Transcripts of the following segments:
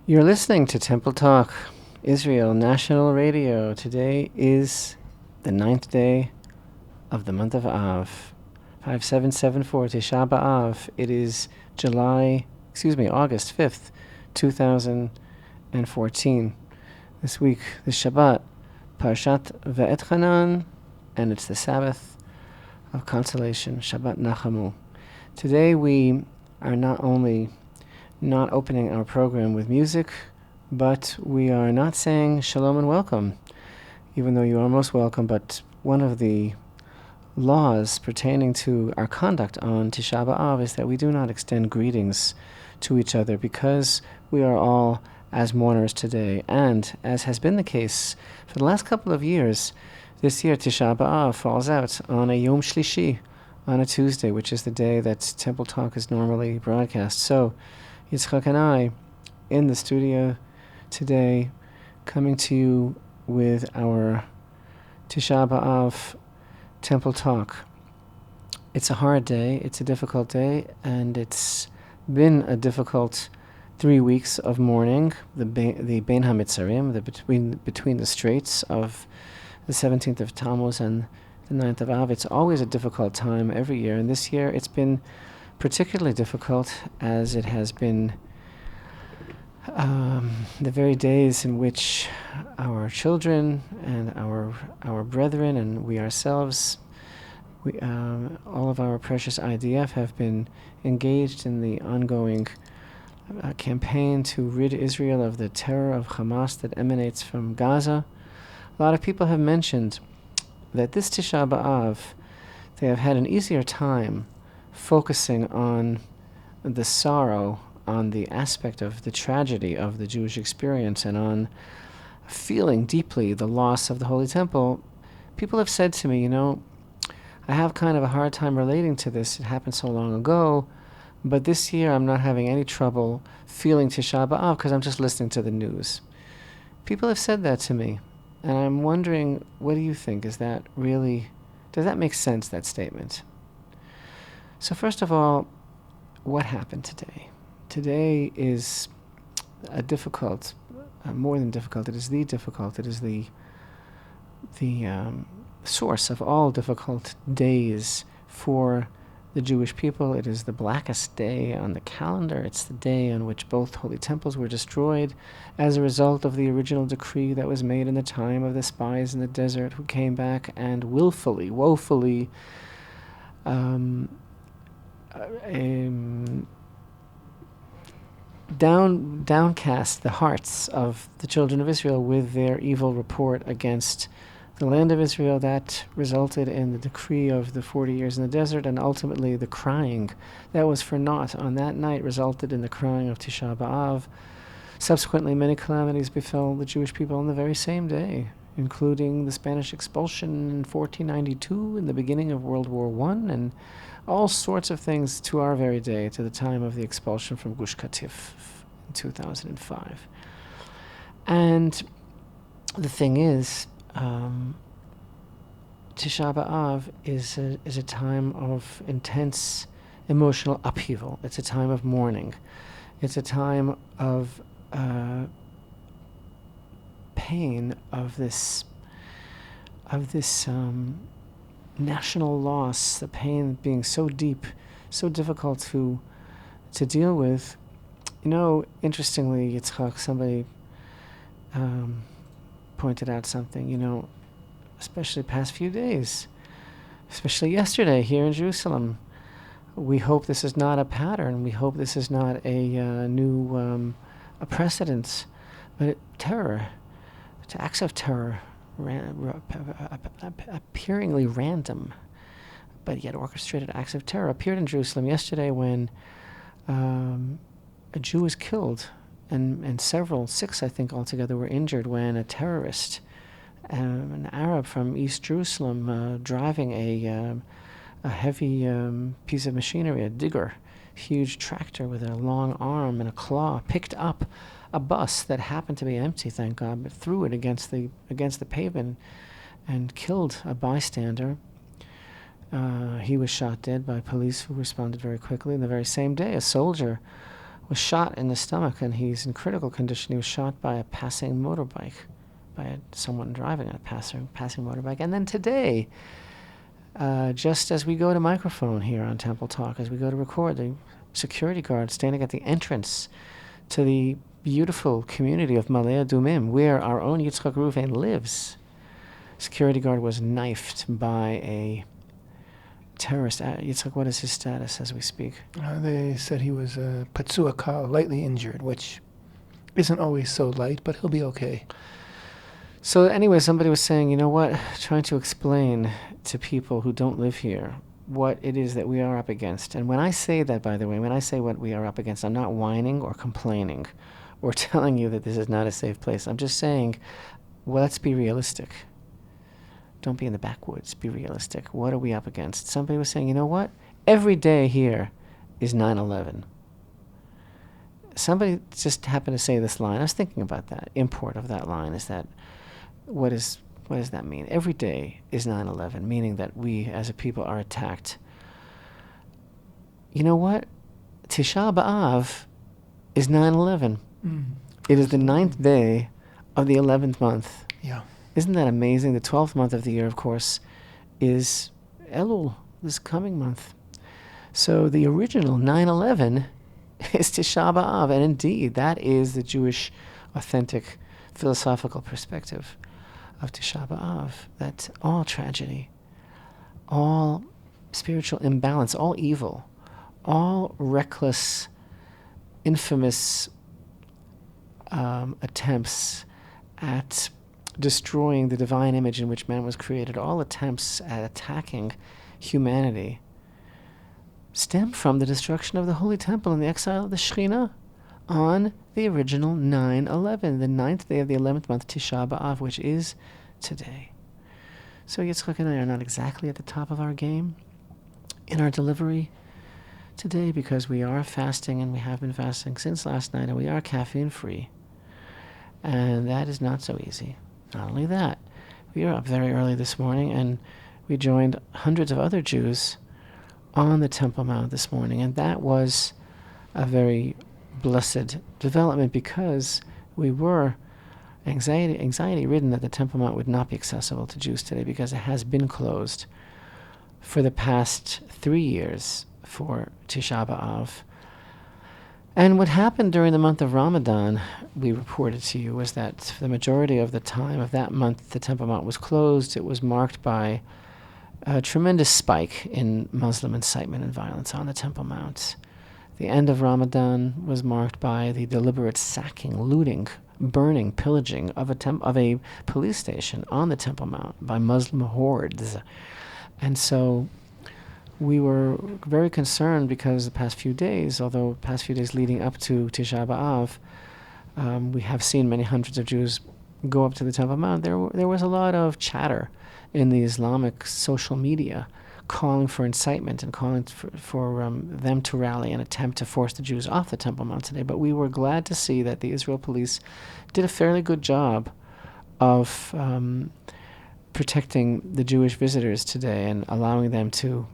You're listening to Temple Talk, Israel National Radio. Today is the 9th day of the month of Av, 5774 Tisha B'Av. It is August 5th, 2014. This week, the Shabbat, Parshat Ve'etchanan, and it's the Sabbath of consolation, Shabbat Nachamu. Today we are not only not opening our program with music, but we are not saying shalom and welcome, even though you are most welcome. But one of the laws pertaining to our conduct on Tisha B'Av is that we do not extend greetings to each other because we are all as mourners today. And as has been the case for the last couple of years, this year Tisha B'Av falls out on a Yom Shlishi, on a Tuesday, which is the day that Temple Talk is normally broadcast. So Yitzchak and I, in the studio today, coming to you with our Tisha B'Av Temple Talk. It's a hard day, it's a difficult day, and it's been a difficult 3 weeks of mourning, the Bein HaMitzarim, between the straits of the 17th of Tammuz and the 9th of Av. It's always a difficult time every year, and this year it's been particularly difficult as it has been the very days in which our children and our brethren and we ourselves, all of our precious IDF have been engaged in the ongoing campaign to rid Israel of the terror of Hamas that emanates from Gaza. A lot of people have mentioned that this Tisha B'Av, they have had an easier time focusing on the sorrow, on the aspect of the tragedy of the Jewish experience, and on feeling deeply the loss of the Holy Temple. People have said to me, I have kind of a hard time relating to this. It happened so long ago, but this year I'm not having any trouble feeling Tisha B'Av because I'm just listening to the news. People have said that to me, and I'm wondering, what do you think? Does that make sense, that statement? So first of all, what happened today? Today is a difficult, more than difficult, it is the difficult, it is the source of all difficult days for the Jewish people. It is the blackest day on the calendar. It's the day on which both holy temples were destroyed as a result of the original decree that was made in the time of the spies in the desert who came back and willfully, woefully downcast the hearts of the children of Israel with their evil report against the land of Israel. That resulted in the decree of the 40 years in the desert, and ultimately the crying that was for naught on that night resulted in the crying of Tisha B'Av. Subsequently, many calamities befell the Jewish people on the very same day, including the Spanish expulsion in 1492 and the beginning of World War I, and all sorts of things to our very day, to the time of the expulsion from Gush Katif in 2005. And the thing is, Tisha B'Av is a time of intense emotional upheaval. It's a time of mourning. It's a time of pain, of this national loss, the pain being so deep, so difficult to deal with. Interestingly, Yitzchak, somebody pointed out something, especially the past few days, especially yesterday here in Jerusalem. We hope this is not a pattern. We hope this is not a new a precedent, but terror, acts of terror, appearingly random, but yet orchestrated acts of terror appeared in Jerusalem yesterday when a Jew was killed, and six I think altogether were injured when a terrorist, an Arab from East Jerusalem, driving a heavy piece of machinery, a digger, huge tractor with a long arm and a claw, picked up a bus that happened to be empty, thank God, but threw it against the pavement and killed a bystander. He was shot dead by police who responded very quickly. And the very same day, a soldier was shot in the stomach, and he's in critical condition. He was shot by a passing motorbike, by someone driving a passing motorbike. And then today, just as we go to microphone here on Temple Talk, as we go to record, the security guard standing at the entrance to the beautiful community of Malay Adumim, where our own Yitzchak Reuven lives, security guard was knifed by a terrorist. Yitzchak, what is his status as we speak? They said he was patsua kal, lightly injured, which isn't always so light, but he'll be okay. So anyway, somebody was saying, you know what, trying to explain to people who don't live here what it is that we are up against. And when I say that, by the way, when I say what we are up against, I'm not whining or complaining or telling you that this is not a safe place. I'm just saying, well, let's be realistic. Don't be in the backwoods. Be realistic. What are we up against? Somebody was saying, you know what? Every day here is 9/11. Somebody just happened to say this line. I was thinking about that. Import of that line is that, what does that mean? Every day is 9/11, meaning that we as a people are attacked. You know what? Tisha B'Av is 9/11. It is the 9th day of the 11th month. Yeah. Isn't that amazing? The 12th month of the year, of course, is Elul, this coming month. So the original 9/11 is Tisha B'Av, and indeed, that is the Jewish authentic philosophical perspective of Tisha B'Av, that all tragedy, all spiritual imbalance, all evil, all reckless, infamous attempts at destroying the divine image in which man was created, all attempts at attacking humanity stem from the destruction of the Holy Temple and the exile of the Shekhinah on the original 9/11, the 9th day of the 11th month, Tisha B'Av, which is today. So Yitzchak and I are not exactly at the top of our game in our delivery today because we are fasting, and we have been fasting since last night, and we are caffeine-free. And that is not so easy. Not only that, we were up very early this morning, and we joined hundreds of other Jews on the Temple Mount this morning, and that was a very blessed development because we were anxiety-ridden that the Temple Mount would not be accessible to Jews today because it has been closed for the past 3 years for Tisha B'Av. And what happened during the month of Ramadan, we reported to you, was that for the majority of the time of that month, the Temple Mount was closed. It was marked by a tremendous spike in Muslim incitement and violence on the Temple Mount. The end of Ramadan was marked by the deliberate sacking, looting, burning, pillaging of a police station on the Temple Mount by Muslim hordes. And so we were very concerned because the past few days, although the past few days leading up to Tisha B'Av, we have seen many hundreds of Jews go up to the Temple Mount. There was a lot of chatter in the Islamic social media calling for incitement and calling for them to rally and attempt to force the Jews off the Temple Mount today. But we were glad to see that the Israel police did a fairly good job of protecting the Jewish visitors today and allowing them to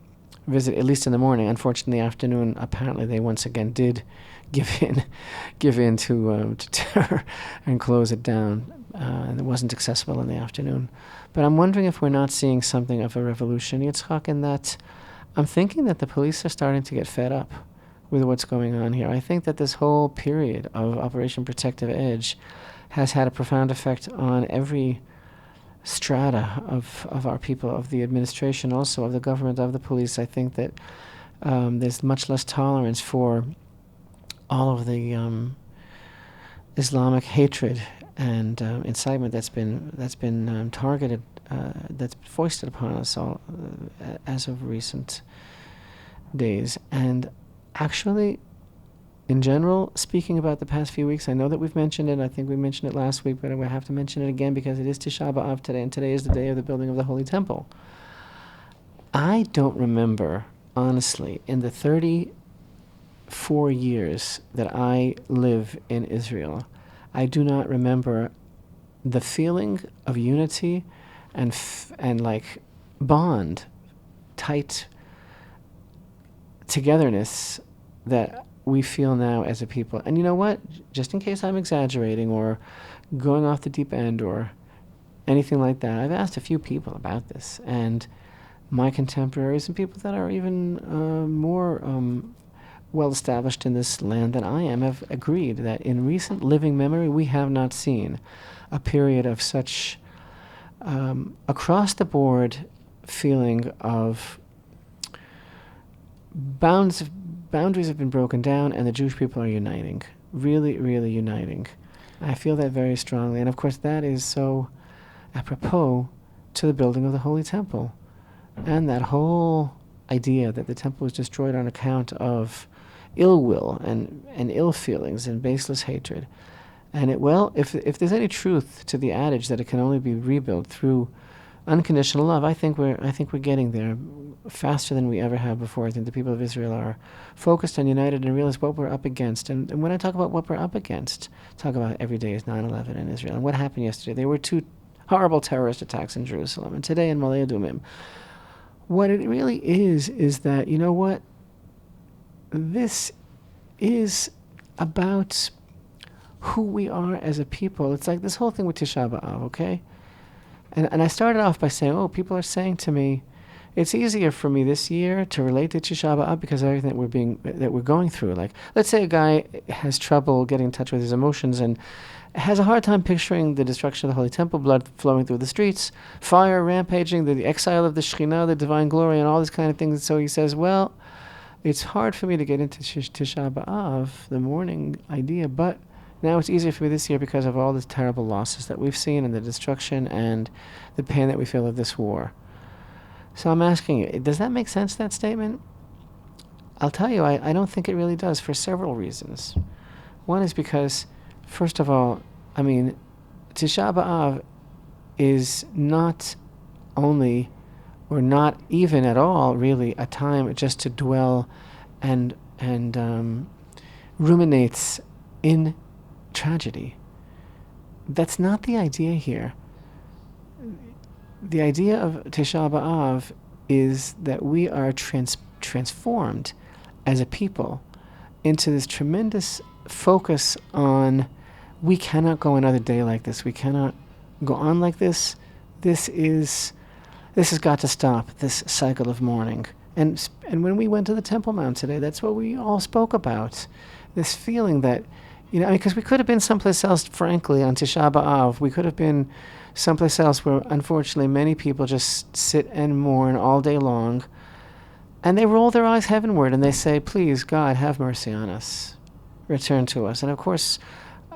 visit, at least in the morning. Unfortunately, in the afternoon, apparently they once again did give in to terror and close it down. And it wasn't accessible in the afternoon. But I'm wondering if we're not seeing something of a revolution, Yitzchak, in that I'm thinking that the police are starting to get fed up with what's going on here. I think that this whole period of Operation Protective Edge has had a profound effect on every strata of our people, of the administration, also of the government, of the police. I think that there's much less tolerance for all of the Islamic hatred and incitement that's been targeted, that's foisted upon us all as of recent days. And actually, in general, speaking about the past few weeks, I know that we've mentioned it. I think we mentioned it last week, but I have to mention it again because it is Tisha B'Av today, and today is the day of the building of the Holy Temple. I don't remember, honestly, in the 34 years that I live in Israel, I do not remember the feeling of unity and like bond, tight togetherness that we feel now as a people. And you know what? Just in case I'm exaggerating or going off the deep end or anything like that, I've asked a few people about this, and my contemporaries and people that are even more well established in this land than I am have agreed that in recent living memory we have not seen a period of such across the board feeling of boundaries have been broken down and the Jewish people are uniting, really, really uniting. I feel that very strongly, and of course that is so apropos to the building of the Holy Temple and that whole idea that the temple was destroyed on account of ill will and ill feelings and baseless hatred. And if there's any truth to the adage that it can only be rebuilt through unconditional love, I think we're getting there faster than we ever have before. I think the people of Israel are focused and united and realize what we're up against. And when I talk about what we're up against, talk about every day is 9/11 in Israel. And what happened yesterday? There were 2 horrible terrorist attacks in Jerusalem, and today in Malay Adumim. What it really is that, you know what? This is about who we are as a people. It's like this whole thing with Tisha B'Av, okay? And I started off by saying, people are saying to me, it's easier for me this year to relate to Tisha B'Av because of everything that we're going through. Like, let's say a guy has trouble getting in touch with his emotions and has a hard time picturing the destruction of the Holy Temple, blood flowing through the streets, fire rampaging, the exile of the Shekhinah, the divine glory, and all these kind of things. So he says, well, it's hard for me to get into Tisha B'Av, the mourning idea, but now it's easier for me this year because of all the terrible losses that we've seen and the destruction and the pain that we feel of this war. So I'm asking you, does that make sense, that statement? I'll tell you, I don't think it really does for several reasons. One is because, first of all, Tisha B'Av is not only, or not even at all, really, a time just to dwell and ruminate in tragedy. That's not the idea here. The idea of Tisha B'Av is that we are transformed as a people into this tremendous focus on, we cannot go another day like this. We cannot go on like this. This has got to stop, this cycle of mourning. And when we went to the Temple Mount today, that's what we all spoke about. This feeling that, because we could have been someplace else, frankly, on Tisha B'Av. We could have been someplace else where, unfortunately, many people just sit and mourn all day long. And they roll their eyes heavenward and they say, please, God, have mercy on us. Return to us. And of course,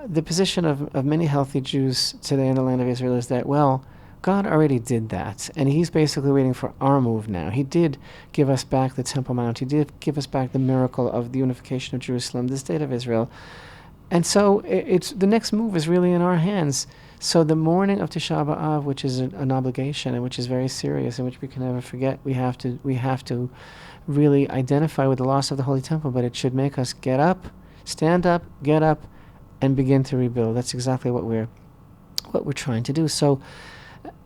the position of many healthy Jews today in the land of Israel is that, well, God already did that. And he's basically waiting for our move now. He did give us back the Temple Mount. He did give us back the miracle of the unification of Jerusalem, the state of Israel. And so it's the next move is really in our hands. So the mourning of Tisha B'Av, which is an obligation and which is very serious and which we can never forget, we have to really identify with the loss of the Holy Temple, but it should make us get up, stand up, get up, and begin to rebuild. That's exactly what we're trying to do. So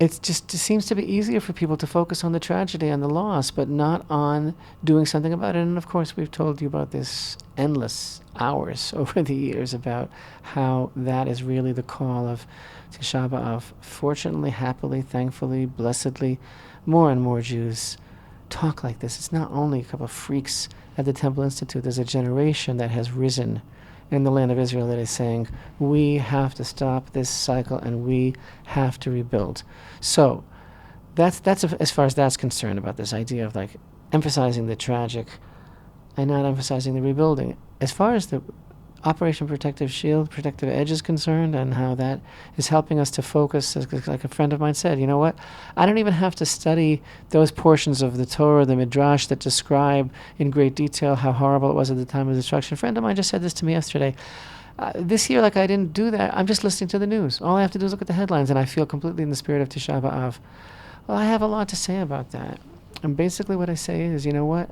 it seems to be easier for people to focus on the tragedy and the loss, but not on doing something about it. And of course, we've told you about this endless hours over the years about how that is really the call of Tisha B'Av. Fortunately, happily, thankfully, blessedly, more and more Jews talk like this. It's not only a couple of freaks at the Temple Institute. There's a generation that has risen in the land of Israel that is saying, we have to stop this cycle and we have to rebuild. So that's as far as that's concerned about this idea of like emphasizing the tragic and not emphasizing the rebuilding. As far as the Operation Protective Shield, Protective Edge is concerned, and how that is helping us to focus, like a friend of mine said, you know what? I don't even have to study those portions of the Torah, the Midrash, that describe in great detail how horrible it was at the time of destruction. A friend of mine just said this to me yesterday. This year, I didn't do that. I'm just listening to the news. All I have to do is look at the headlines, and I feel completely in the spirit of Tisha B'Av. Well, I have a lot to say about that. And basically what I say is, you know what?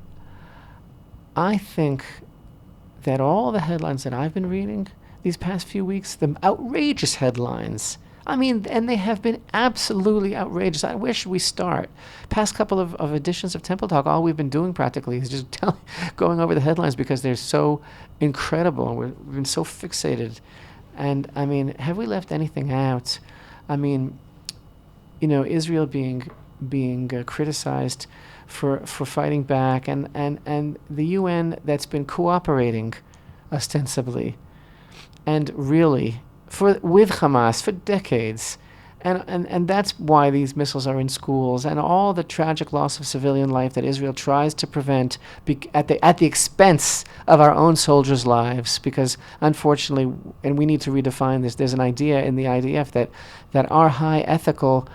I think that all the headlines that I've been reading these past few weeks, the outrageous headlines I mean, and they have been absolutely outrageous. Where should we start? Past couple of editions of Temple Talk, all we've been doing practically is just going over the headlines because they're so incredible. We've been so fixated. And, I mean, have we left anything out? I mean, Israel being criticized for fighting back, and the UN that's been cooperating ostensibly and really with Hamas for decades, and that's why these missiles are in schools, and all the tragic loss of civilian life that Israel tries to prevent at the expense of our own soldiers' lives. Because unfortunately, and we need to redefine this, there's an idea in the IDF that our high ethical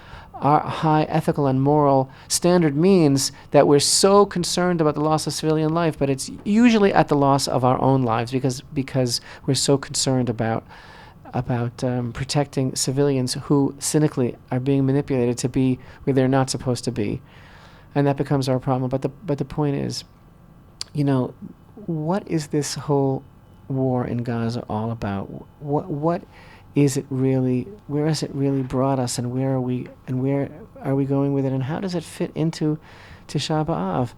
and moral standard means that we're so concerned about the loss of civilian life, but it's usually at the loss of our own lives because we're so concerned about protecting civilians who cynically are being manipulated to be where they're not supposed to be, and that becomes our problem. But the point is, what is this whole war in Gaza all about? What is it really? Where has it really brought us, and where are we going with it, and how does it fit into Tisha B'Av?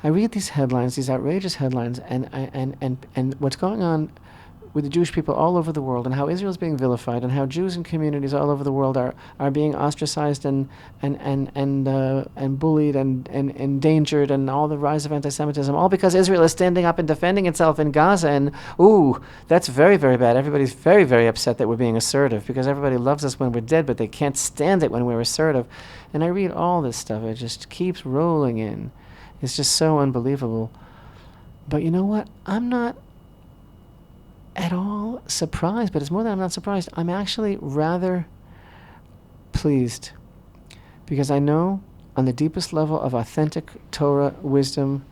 I read these headlines, these outrageous headlines, and what's going on with the Jewish people all over the world, and how Israel is being vilified, and how Jews in communities all over the world are being ostracized and bullied and endangered, and all the rise of anti-Semitism, all because Israel is standing up and defending itself in Gaza. And that's very, very bad. Everybody's very, very upset that we're being assertive, because everybody loves us when we're dead, but they can't stand it when we're assertive. And I read all this stuff. It just keeps rolling in. It's just so unbelievable. But you know what? I'm not at all surprised, but it's more than I'm not surprised. I'm actually rather pleased, because I know on the deepest level of authentic Torah wisdom,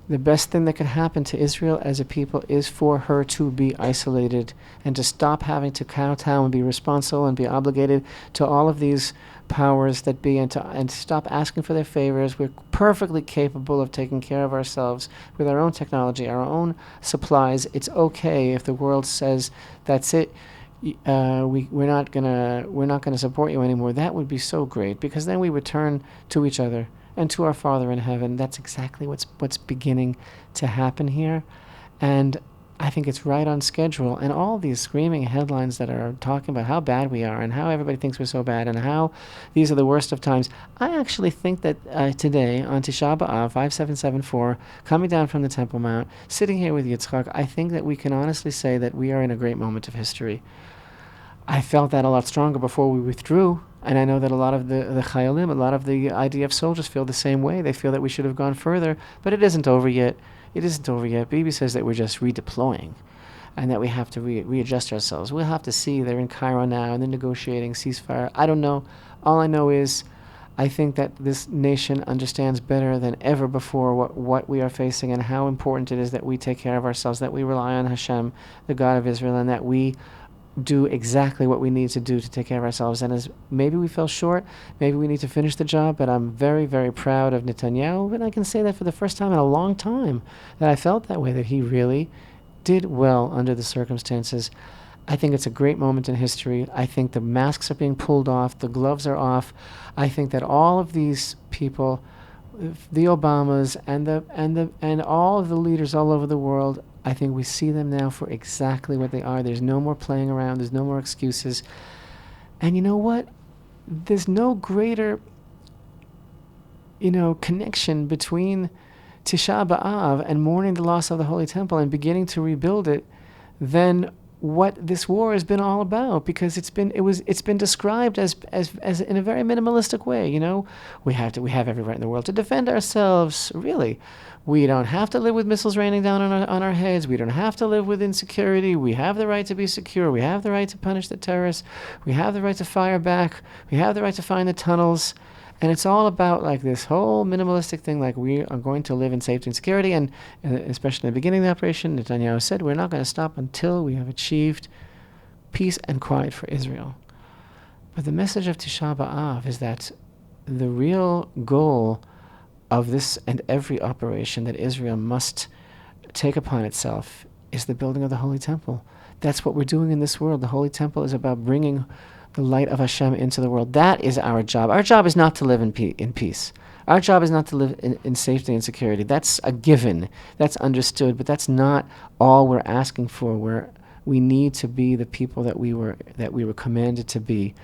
the best thing that could happen to Israel as a people is for her to be isolated and to stop having to kowtow and be responsible and be obligated to all of these powers that be, and to stop asking for their favors. We're perfectly capable of taking care of ourselves with our own technology, our own supplies. It's okay if the world says that's it. We're not gonna support you anymore. That would be so great, because then we would turn to each other and to our Father in heaven. That's exactly what's beginning to happen here, and I think it's right on schedule. And all these screaming headlines that are talking about how bad we are and how everybody thinks we're so bad and how these are the worst of times. I actually think that today on Tisha B'Av 5774, coming down from the Temple Mount, sitting here with Yitzchak, I think that we can honestly say that we are in a great moment of history. I felt that a lot stronger before we withdrew, and I know that a lot of the Chayalim, a lot of the IDF soldiers feel the same way. They feel that we should have gone further, but it isn't over yet. It isn't over yet. Bibi says that we're just redeploying and that we have to readjust ourselves. We'll have to see. They're in Cairo now and they're negotiating ceasefire. I don't know. All I know is I think that this nation understands better than ever before what we are facing and how important it is that we take care of ourselves, that we rely on Hashem, the God of Israel, and that we do exactly what we need to do to take care of ourselves. And as maybe we fell short, maybe we need to finish the job, but I'm very, very proud of Netanyahu, and I can say that for the first time in a long time, that I felt that way, that he really did well under the circumstances. I think it's a great moment in history. I think the masks are being pulled off, the gloves are off. I think that all of these people, the Obamas and all of the leaders all over the world, I think we see them now for exactly what they are. There's no more playing around. There's no more excuses. And you know what? There's no greater, connection between Tisha B'Av and mourning the loss of the Holy Temple and beginning to rebuild it than what this war has been all about, because it's been described as in a very minimalistic way. We have every right in the world to defend ourselves. Really, we don't have to live with missiles raining down on our heads. We don't have to live with insecurity. We have the right to be secure. We have the right to punish the terrorists. We have the right to fire back. We have the right to find the tunnels. And it's all about like this whole minimalistic thing, like we are going to live in safety and security. And especially in the beginning of the operation, Netanyahu said, we're not going to stop until we have achieved peace and quiet for Israel. But the message of Tisha B'Av is that the real goal of this and every operation that Israel must take upon itself is the building of the Holy Temple. That's what we're doing in this world. The Holy Temple is about bringing the light of Hashem into the world. That is our job. Our job is not to live in peace. Our job is not to live in safety and security. That's a given. That's understood. But that's not all we're asking for. We need to be the people that we were commanded to be.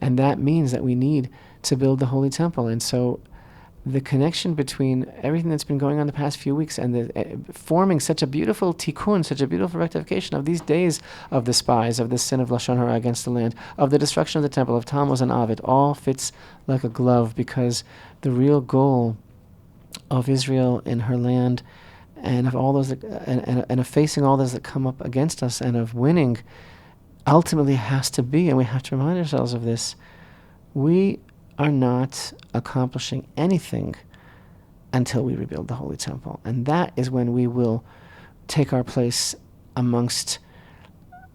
And that means that we need to build the Holy Temple. And so the connection between everything that's been going on the past few weeks and the forming such a beautiful tikkun, such a beautiful rectification of these days of the spies, of the sin of Lashon Hara against the land, of the destruction of the temple, of Tammuz and Av, it all fits like a glove, because the real goal of Israel and her land, and of all those and of facing all those that come up against us, and of winning, ultimately has to be, and we have to remind ourselves of this, we are not accomplishing anything until we rebuild the Holy Temple. And that is when we will take our place amongst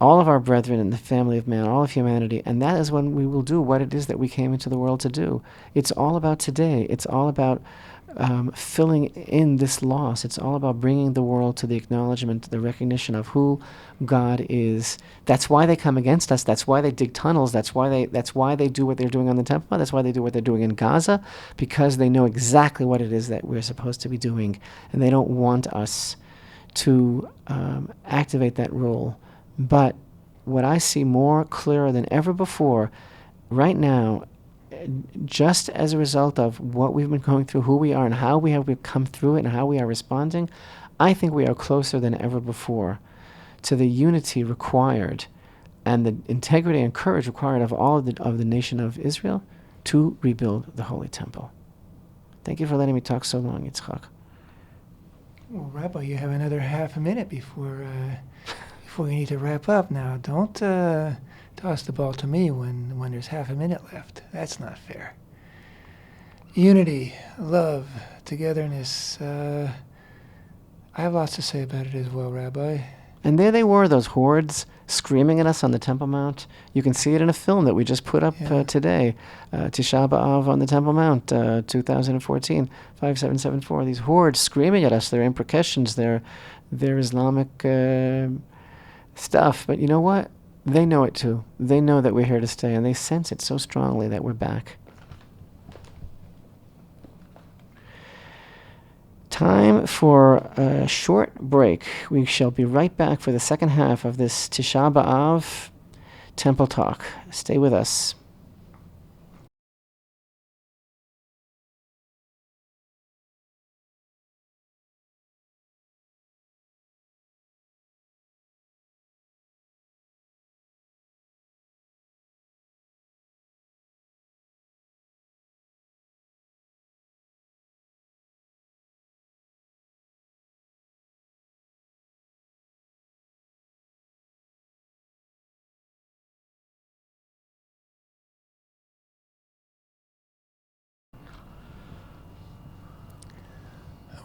all of our brethren in the family of man, all of humanity, and that is when we will do what it is that we came into the world to do. It's all about today. It's all about filling in this loss. It's all about bringing the world to the acknowledgement, the recognition of who God is. That's why they come against us. That's why they dig tunnels. That's why they do what they're doing on the temple. That's why they do what they're doing in Gaza, because they know exactly what it is that we're supposed to be doing, and they don't want us to activate that role. But what I see more clearer than ever before right now, just as a result of what we've been going through, who we are and how we have come through it and how we are responding, I think we are closer than ever before to the unity required and the integrity and courage required of all of the nation of Israel to rebuild the Holy Temple. Thank you for letting me talk so long, Yitzchak. Well, Rabbi, you have another half a minute before we need to wrap up. Now, don't toss the ball to me when there's half a minute left. That's not fair. Unity, love, togetherness. I have lots to say about it as well, Rabbi. And there they were, those hordes screaming at us on the Temple Mount. You can see it in a film that we just put up today, Tisha B'Av on the Temple Mount, 2014, 5774. These hordes screaming at us, their imprecations, their Islamic stuff. But you know what? They know it too. They know that we're here to stay, and they sense it so strongly that we're back. Time for a short break. We shall be right back for the second half of this Tisha B'Av Temple Talk. Stay with us.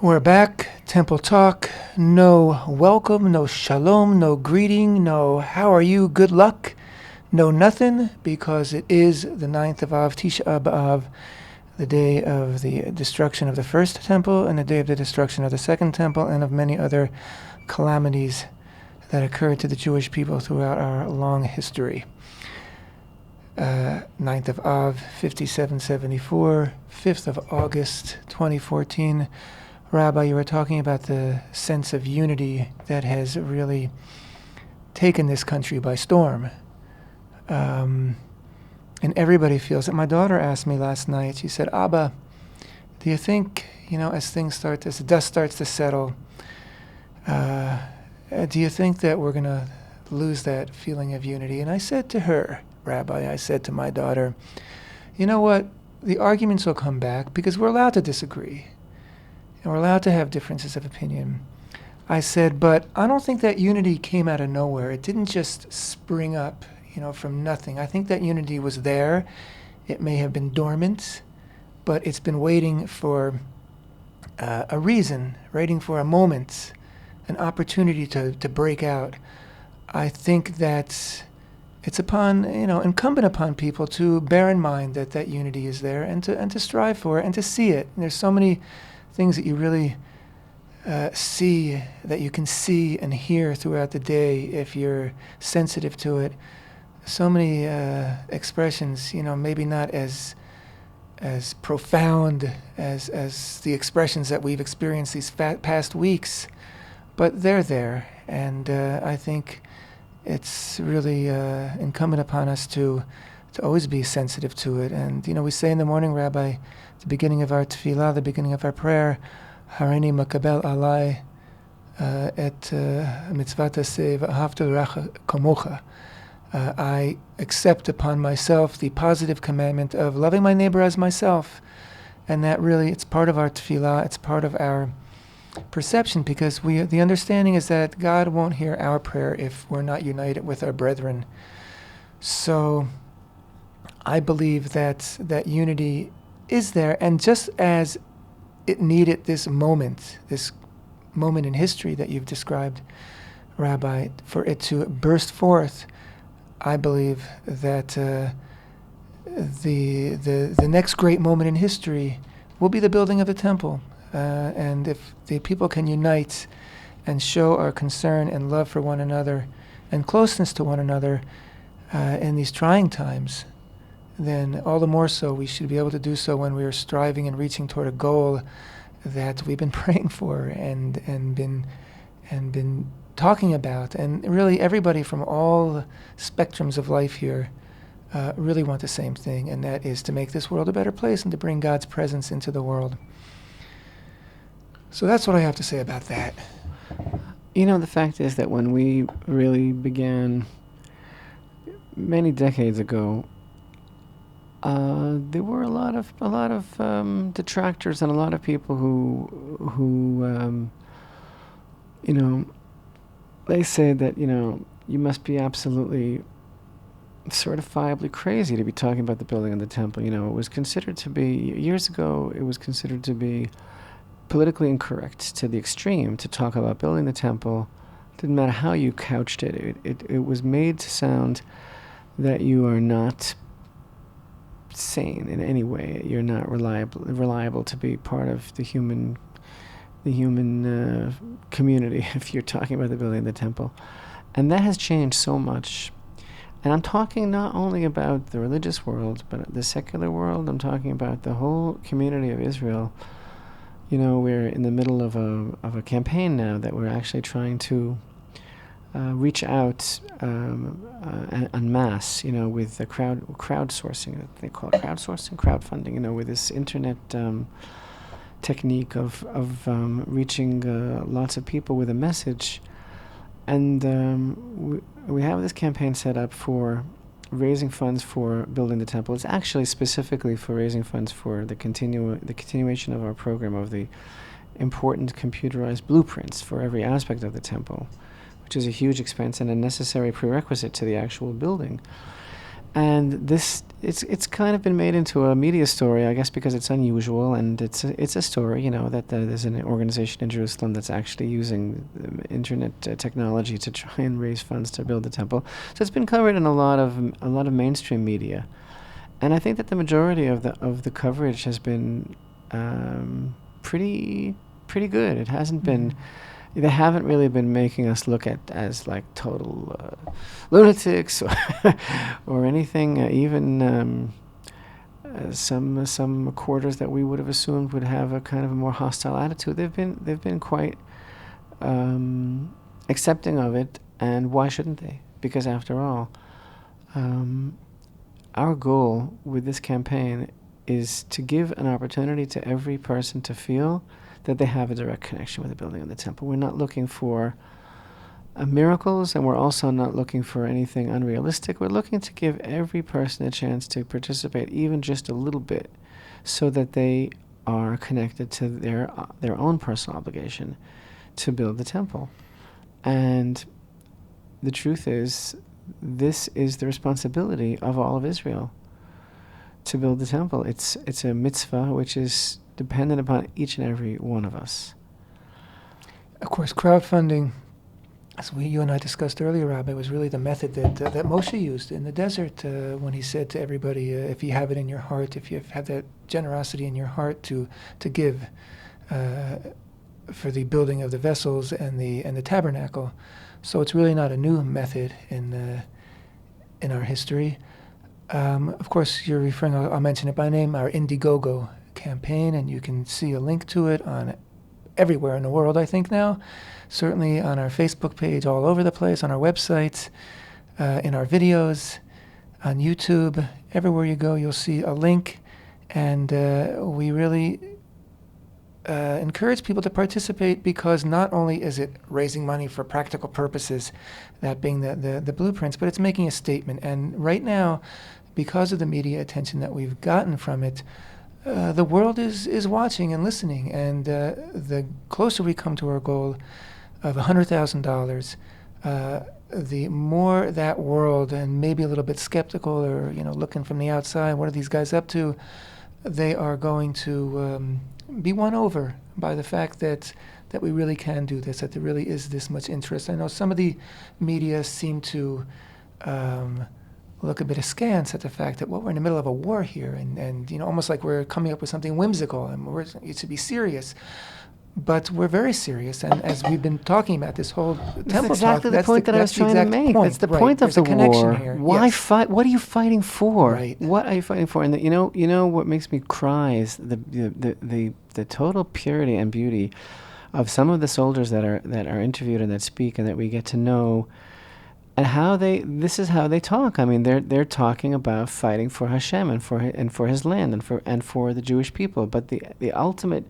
We're back. Temple Talk. No welcome, no shalom, no greeting, no how are you, good luck, no nothing, because it is the 9th of Av, Tisha B'Av, the day of the destruction of the first temple and the day of the destruction of the second temple and of many other calamities that occurred to the Jewish people throughout our long history. 9th of Av, 5774, 5th of August, 2014. Rabbi, you were talking about the sense of unity that has really taken this country by storm. And everybody feels it. My daughter asked me last night, she said, Abba, do you think, as the dust starts to settle, do you think that we're going to lose that feeling of unity? And I said to her, Rabbi, I said to my daughter, you know what? The arguments will come back because we're allowed to disagree. And we're allowed to have differences of opinion. I said, but I don't think that unity came out of nowhere. It didn't just spring up, from nothing. I think that unity was there. It may have been dormant, but it's been waiting for a reason, waiting for a moment, an opportunity to break out. I think that it's incumbent upon people to bear in mind that unity is there and to strive for it and to see it. And there's so many things that you really see, that you can see and hear throughout the day if you're sensitive to it. so many expressions, maybe not as profound as the expressions that we've experienced these past weeks, but they're there, and I think it's really incumbent upon us to always be sensitive to it. And we say in the morning, Rabbi, the beginning of our tefillah, the beginning of our prayer, Harini makabel alai et mitzvat aseh v'ahavta l'recha kamocha. I accept upon myself the positive commandment of loving my neighbor as myself. And that really, it's part of our tefillah, it's part of our perception, because the understanding is that God won't hear our prayer if we're not united with our brethren. So I believe that unity is there, and just as it needed this moment in history that you've described, Rabbi, for it to burst forth, I believe that the next great moment in history will be the building of the temple. And if the people can unite and show our concern and love for one another and closeness to one another in these trying times, then all the more so we should be able to do so when we are striving and reaching toward a goal that we've been praying for and been talking about. And really everybody from all spectrums of life here really want the same thing, and that is to make this world a better place and to bring God's presence into the world. So that's what I have to say about that. The fact is that when we really began many decades ago, there were a lot of detractors and a lot of people who they say that you must be absolutely certifiably crazy to be talking about the building of the temple. It was considered to be, years ago, it was considered to be politically incorrect to the extreme to talk about building the temple. Didn't matter how you couched it. It was made to sound that you are not sane in any way. You're not reliable to be part of the human community if you're talking about the building of the temple. And that has changed so much. And I'm talking not only about the religious world, but the secular world. I'm talking about the whole community of Israel. We're in the middle of a campaign now that we're actually trying to reach out en masse, with the crowdsourcing. They call it crowdfunding. With this internet technique of reaching lots of people with a message. And we have this campaign set up for raising funds for building the temple. It's actually specifically for raising funds for the continuation of our program of the important computerized blueprints for every aspect of the temple, which is a huge expense and a necessary prerequisite to the actual building. And it's kind of been made into a media story, I guess, because it's unusual, and it's a story, that there's an organization in Jerusalem that's actually using internet technology to try and raise funds to build the temple. So it's been covered in a lot of mainstream media, and I think that the majority of the coverage has been pretty good. It hasn't been. They haven't really been making us look at as like total lunatics or anything. Even some quarters that we would have assumed would have a kind of a more hostile attitude. They've been quite accepting of it, and why shouldn't they? Because after all, our goal with this campaign is to give an opportunity to every person to feel that they have a direct connection with the building of the temple. We're not looking for miracles, and we're also not looking for anything unrealistic. We're looking to give every person a chance to participate, even just a little bit, so that they are connected to their own personal obligation to build the temple. And the truth is, this is the responsibility of all of Israel to build the temple. It's a mitzvah which is dependent upon each and every one of us. Of course, crowdfunding, as you and I discussed earlier, Rabbi, was really the method that Moshe used in the desert when he said to everybody, if you have it in your heart, if you have that generosity in your heart to give for the building of the vessels and the tabernacle. So it's really not a new method in our history. Of course, you're referring, I'll mention it by name, our Indiegogo campaign, and you can see a link to it on everywhere in the world, I think now. Certainly on our Facebook page, all over the place, on our website, in our videos, on YouTube. Everywhere you go, you'll see a link, and we really encourage people to participate, because not only is it raising money for practical purposes, that being the blueprints, but it's making a statement. And right now, because of the media attention that we've gotten from it, the world is watching and listening. And the closer we come to our goal of $100,000, the more that world, and maybe a little bit skeptical or looking from the outside, what are these guys up to? They are going to be won over by the fact that we really can do this, that there really is this much interest. I know some of the media seem to look a bit askance at the fact that, well, we're in the middle of a war here, and almost like we're coming up with something whimsical, and it should be serious. But we're very serious, and as we've been talking about this whole temple exactly talk, the point that I was trying to make. Point. That's the Right. point of There's the a connection war. here. Why Yes. fight? What are you fighting for? Right. What are you fighting for? And you know what makes me cry is the total purity and beauty of some of the soldiers that are interviewed and that speak and that we get to know, and how this is how they talk. I mean, they're talking about fighting for Hashem and for His land and for the Jewish people. But the ultimate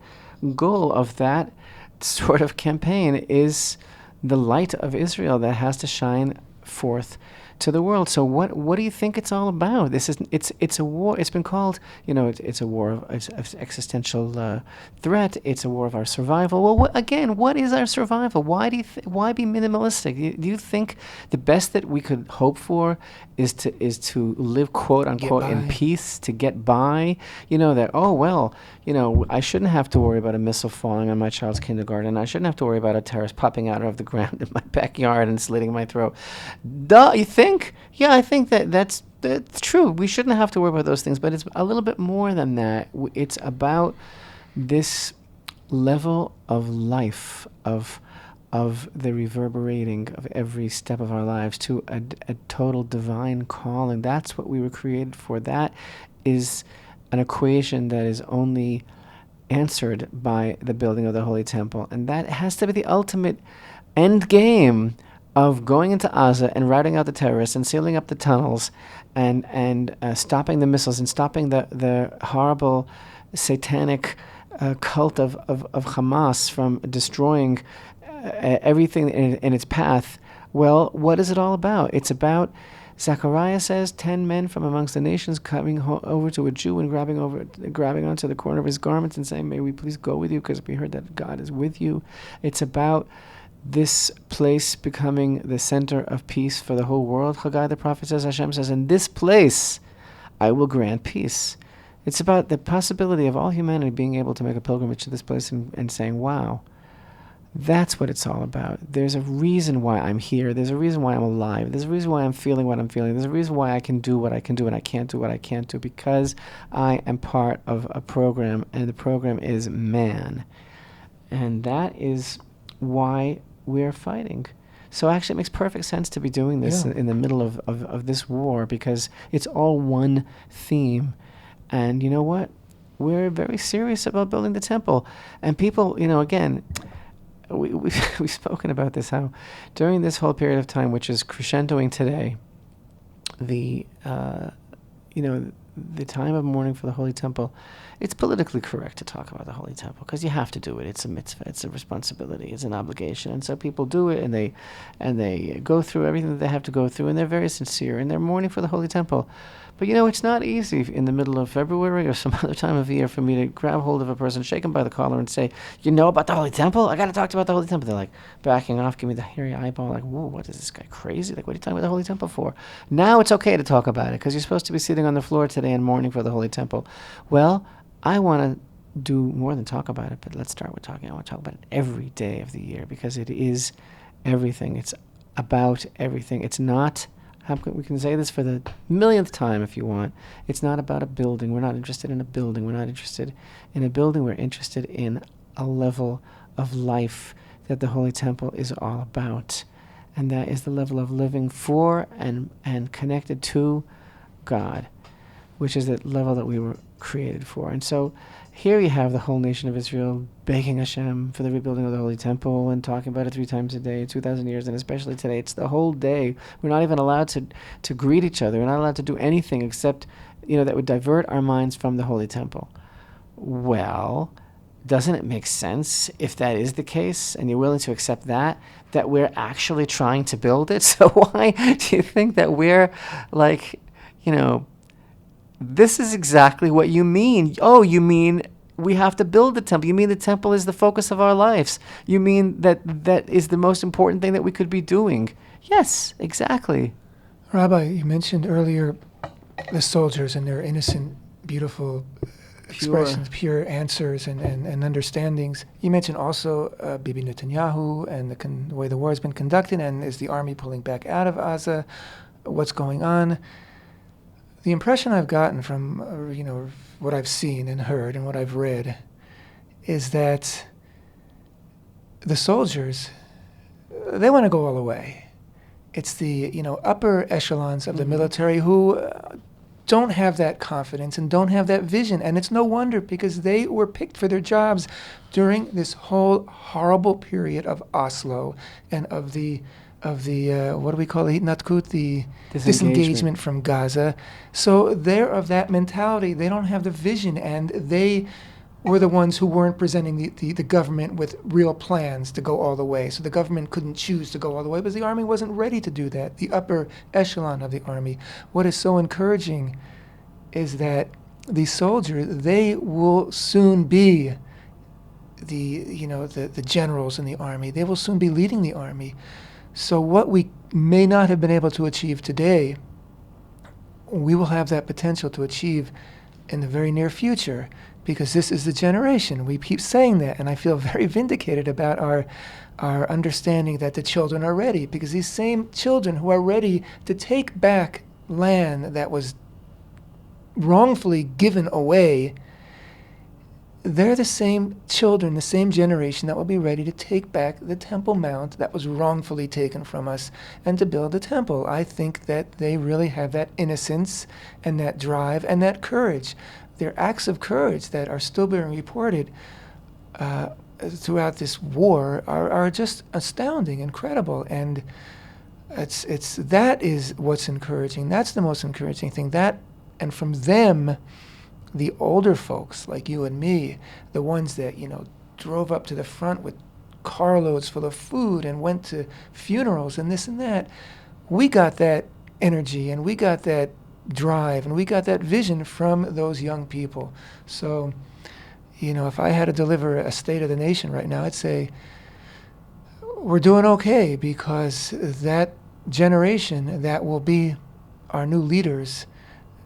goal of that sort of campaign is the light of Israel that has to shine forth to the world. So what do you think it's all about? It's a war. It's been called, it's a war of existential threat. It's a war of our survival. Well, what is our survival? Why why be minimalistic? Do you think the best that we could hope for is to live, quote unquote, in peace, to get by? I shouldn't have to worry about a missile falling on my child's kindergarten. I shouldn't have to worry about a terrorist popping out of the ground in my backyard and slitting my throat. Duh, you think? Yeah, I think that's true. We shouldn't have to worry about those things, but it's a little bit more than that. It's about this level of life, of the reverberating of every step of our lives to a total divine calling. That's what we were created for. That is an equation that is only answered by the building of the Holy Temple, and that has to be the ultimate end game of going into Gaza and routing out the terrorists and sealing up the tunnels and stopping the missiles and stopping the horrible satanic cult of Hamas from destroying everything in its path. Well, what is it all about? It's about, Zechariah says, 10 men from amongst the nations coming over to a Jew and grabbing onto the corner of his garments and saying, "May we please go with you, because we heard that God is with you." It's about this place becoming the center of peace for the whole world. Haggai the prophet says, Hashem says, "In this place I will grant peace." It's about the possibility of all humanity being able to make a pilgrimage to this place and saying, wow, that's what it's all about. There's a reason why I'm here. There's a reason why I'm alive. There's a reason why I'm feeling what I'm feeling. There's a reason why I can do what I can do and I can't do what I can't do, because I am part of a program, and the program is man. And that is why we're fighting. So actually it makes perfect sense to be doing this in the middle of this war, because it's all one theme. And you know what? We're very serious about building the temple. And people, again, we've spoken about this, how during this whole period of time, which is crescendoing today, the time of mourning for the Holy Temple, it's politically correct to talk about the Holy Temple because you have to do it. It's a mitzvah. It's a responsibility. It's an obligation. And so people do it, and they go through everything that they have to go through, and they're very sincere, and they're mourning for the Holy Temple. But it's not easy in the middle of February or some other time of the year for me to grab hold of a person, shake him by the collar, and say, "You know about the Holy Temple? I got to talk to you about the Holy Temple." They're like backing off, give me the hairy eyeball, like, "Whoa, what is this guy crazy? Like, what are you talking about the Holy Temple for?" Now it's okay to talk about it because you're supposed to be sitting on the floor today and mourning for the Holy Temple. Well, I want to do more than talk about it, but let's start with talking. I want to talk about it every day of the year because it is everything. It's about everything. It's not, we can say this for the millionth time if you want, it's not about a building. We're not interested in a building. We're not interested in a building. We're interested in a level of life that the Holy Temple is all about. And that is the level of living for and connected to God, which is the level that we were created for. And so here you have the whole nation of Israel begging Hashem for the rebuilding of the Holy Temple and talking about it 3 times a day, 2,000 years, and especially today. It's the whole day. We're not even allowed to greet each other. We're not allowed to do anything except, that would divert our minds from the Holy Temple. Well, doesn't it make sense, if that is the case, and you're willing to accept that we're actually trying to build it? So why do you think that we're like, this is exactly what you mean. Oh, you mean we have to build the temple. You mean the temple is the focus of our lives. You mean that is the most important thing that we could be doing. Yes, exactly. Rabbi, you mentioned earlier the soldiers and their innocent, beautiful expressions, pure answers and understandings. You mentioned also Bibi Netanyahu and the way the war has been conducted, and is the army pulling back out of Gaza? What's going on? The impression I've gotten from what I've seen and heard and what I've read is that the soldiers, they want to go all the way. It's the upper echelons of the military who don't have that confidence and don't have that vision, and it's no wonder, because they were picked for their jobs during this whole horrible period of Oslo and of the what do we call it? Hitnatkut, the disengagement from Gaza. So they're of that mentality. They don't have the vision, and they were the ones who weren't presenting the government with real plans to go all the way. So the government couldn't choose to go all the way, but the army wasn't ready to do that, the upper echelon of the army. What is so encouraging is that these soldiers, they will soon be the generals in the army. They will soon be leading the army. So what we may not have been able to achieve today, we will have that potential to achieve in the very near future, because this is the generation. We keep saying that, and I feel very vindicated about our understanding that the children are ready, because these same children who are ready to take back land that was wrongfully given away, they're the same children, the same generation that will be ready to take back the Temple Mount that was wrongfully taken from us and to build the temple. I think that they really have that innocence and that drive and that courage. Their acts of courage that are still being reported throughout this war are just astounding, incredible, and that is what's encouraging. That's the most encouraging thing. And from them, the older folks like you and me, the ones that drove up to the front with carloads full of food and went to funerals and this and that, we got that energy and we got that drive and we got that vision from those young people. So, if I had to deliver a state of the nation right now, I'd say we're doing okay, because that generation that will be our new leaders,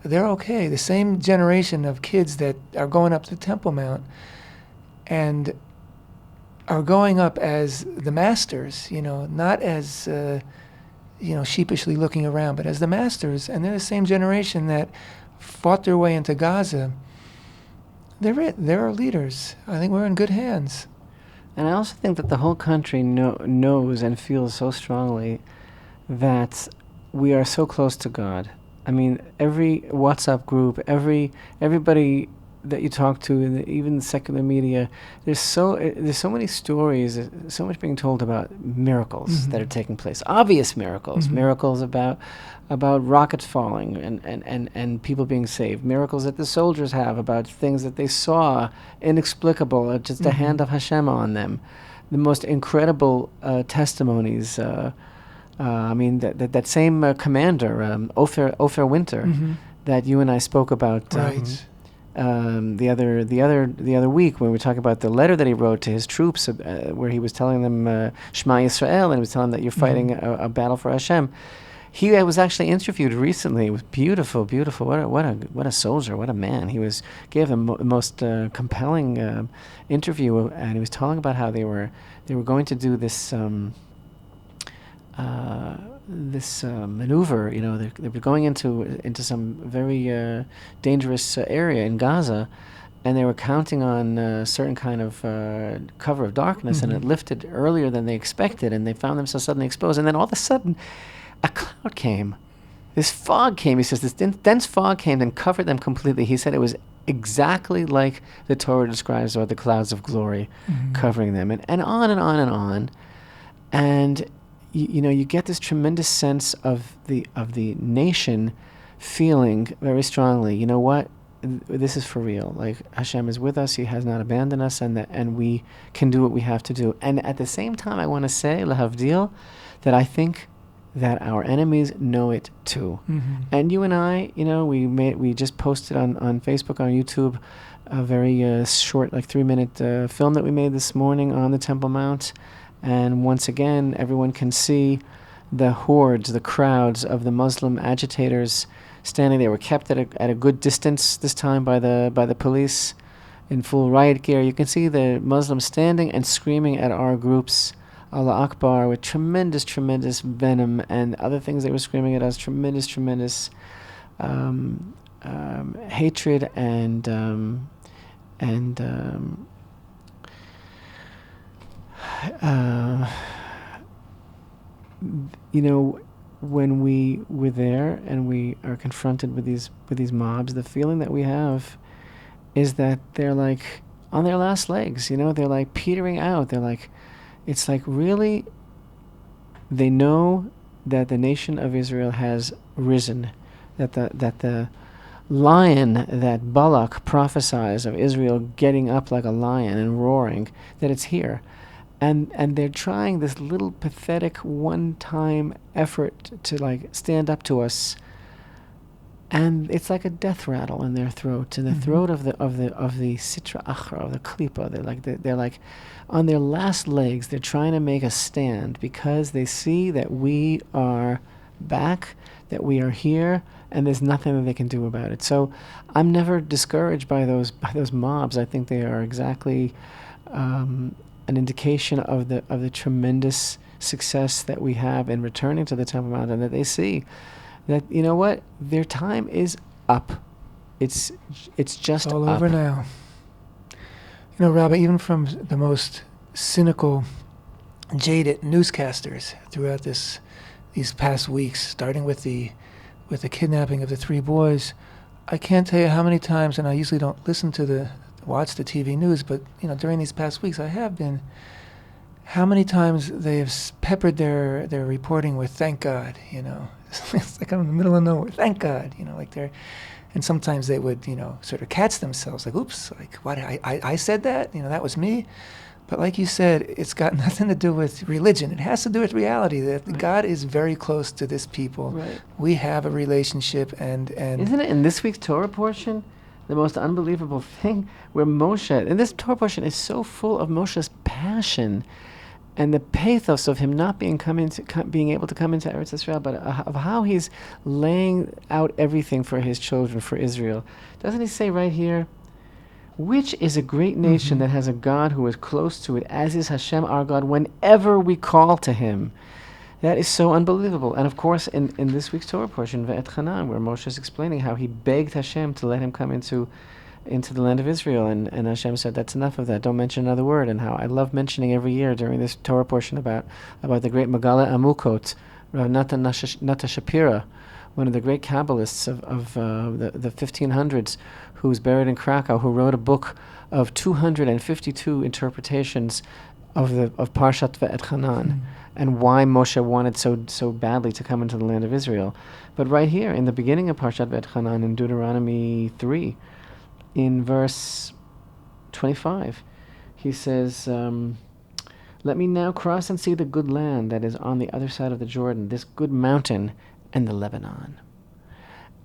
they're okay. The same generation of kids that are going up to the Temple Mount and are going up as the masters, not as, sheepishly looking around, but as the masters. And they're the same generation that fought their way into Gaza. They're our leaders. I think we're in good hands. And I also think that the whole country knows and feels so strongly that we are so close to God. I mean, every WhatsApp group, everybody that you talk to, even the secular media, there's so many stories, so much being told about miracles that are taking place. Obvious miracles, miracles about rockets falling and people being saved. Miracles that the soldiers have about things that they saw, inexplicable, just the hand of Hashem on them. The most incredible testimonies. That same commander, Ofer Winter, that you and I spoke about the other week when we were talking about the letter that he wrote to his troops, where he was telling them Shema Yisrael, and he was telling them that you're fighting a battle for Hashem. He was actually interviewed recently. It was beautiful. What a soldier! What a man! Gave the most compelling interview, and he was telling about how they were going to do this. This maneuver, they were going into some very dangerous area in Gaza, and they were counting on a certain kind of cover of darkness, and it lifted earlier than they expected, and they found themselves suddenly exposed. And then all of a sudden, a cloud came. This fog came. He says this dense fog came and covered them completely. He said it was exactly like the Torah describes, or the clouds of glory covering them, and on and on and on. And you get this tremendous sense of the nation feeling very strongly, you know what, this is for real. Like, Hashem is with us. He has not abandoned us, and we can do what we have to do. And at the same time, I want to say, lahavdil, that I think that our enemies know it too. And you and I, we just posted on Facebook, on YouTube, a very short, like 3-minute film that we made this morning on the Temple Mount. And once again, everyone can see the hordes, the crowds of the Muslim agitators standing there. Were kept at a good distance this time by the police in full riot gear. You can see the Muslims standing and screaming at our groups, Allah Akbar, with tremendous, tremendous venom, and other things they were screaming at us, tremendous, tremendous hatred and when we were there and we are confronted with these mobs, the feeling that we have is that they're like on their last legs. They're like petering out. They're like, it's like, really, they know that the nation of Israel has risen, that the lion that Balak prophesies of Israel getting up like a lion and roaring, that it's here. And they're trying this little pathetic one-time effort to like stand up to us, and it's like a death rattle in their throat, in the throat of the sitra achra, of the klipa. They're like on their last legs. They're trying to make a stand because they see that we are back, that we are here, and there's nothing that they can do about it. So I'm never discouraged by those mobs. I think they are exactly an indication of the tremendous success that we have in returning to the Temple Mount, and that they see that, you know what, their time is up. It's just all up. Over now. Rabbi, even from the most cynical, jaded newscasters throughout these past weeks, starting with the kidnapping of the 3 boys, I can't tell you how many times, and I usually don't watch the TV news, but during these past weeks I have been, how many times they have peppered their reporting with "thank God," It's like I'm in the middle of nowhere, thank God, and sometimes they would, sort of catch themselves, like, oops, like, what, I said that, that was me. But like you said, it's got nothing to do with religion. It has to do with reality, that Right. God is very close to this people. Right. We have a relationship, and Isn't it in this week's Torah portion the most unbelievable thing, where Moshe, and this Torah portion is so full of Moshe's passion and the pathos of him not being able to come into Eretz Israel, but of how he's laying out everything for his children, for Israel. Doesn't he say right here, which is a great nation that has a God who is close to it, as is Hashem our God, whenever we call to him. That is so unbelievable. And of course, in this week's Torah portion, Ve'et Hanan, where Moshe is explaining how he begged Hashem to let him come into the land of Israel, and Hashem said, that's enough of that, don't mention another word. And how I love mentioning every year during this Torah portion about the great Megala Amukot, Rav Nata Shapira, one of the great Kabbalists of the 1500s, who was buried in Krakow, who wrote a book of 252 interpretations of Parshat Ve'et Hanan, and why Moshe wanted so badly to come into the land of Israel. But right here, in the beginning of Parshat Ve'et Hanan, in Deuteronomy 3, in verse 25, he says, let me now cross and see the good land that is on the other side of the Jordan, this good mountain and the Lebanon.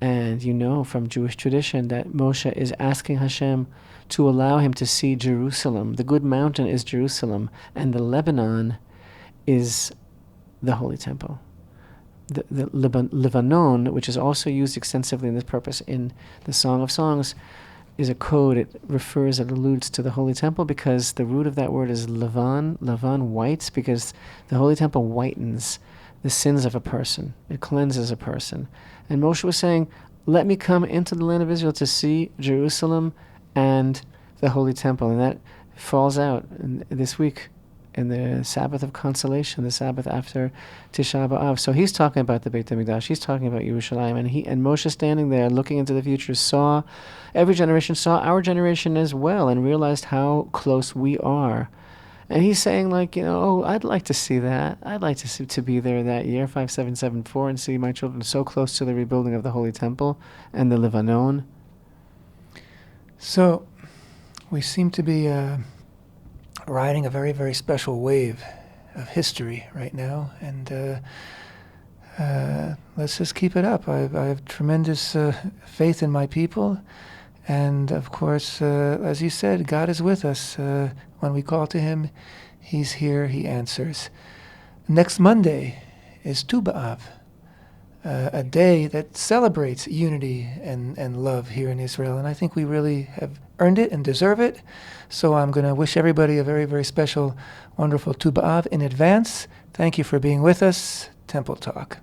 And from Jewish tradition that Moshe is asking Hashem to allow him to see Jerusalem. The good mountain is Jerusalem, and the Lebanon is the Holy Temple. The Lebanon, which is also used extensively in this purpose in the Song of Songs, is a code. It alludes to the Holy Temple, because the root of that word is Levan, whites, because the Holy Temple whitens the sins of a person. It cleanses a person. And Moshe was saying, let me come into the land of Israel to see Jerusalem and the Holy Temple. And that falls out this week in the Sabbath of Consolation, the Sabbath after Tisha B'Av. So he's talking about the Beit HaMikdash, he's talking about Yerushalayim, and Moshe standing there looking into the future every generation saw our generation as well and realized how close we are. And he's saying, like, I'd like to see that. I'd like to be there that year, 5774, and see my children so close to the rebuilding of the Holy Temple and the Lebanon. So we seem to be riding a very, very special wave of history right now, and let's just keep it up. I have tremendous faith in my people, and of course, as you said, God is with us. When we call to Him, He's here, He answers. Next Monday is Tu B'Av, a day that celebrates unity and love here in Israel, and I think we really have earned it and deserve it. So I'm going to wish everybody a very, very special, wonderful Tu B'Av in advance. Thank you for being with us. Temple Talk.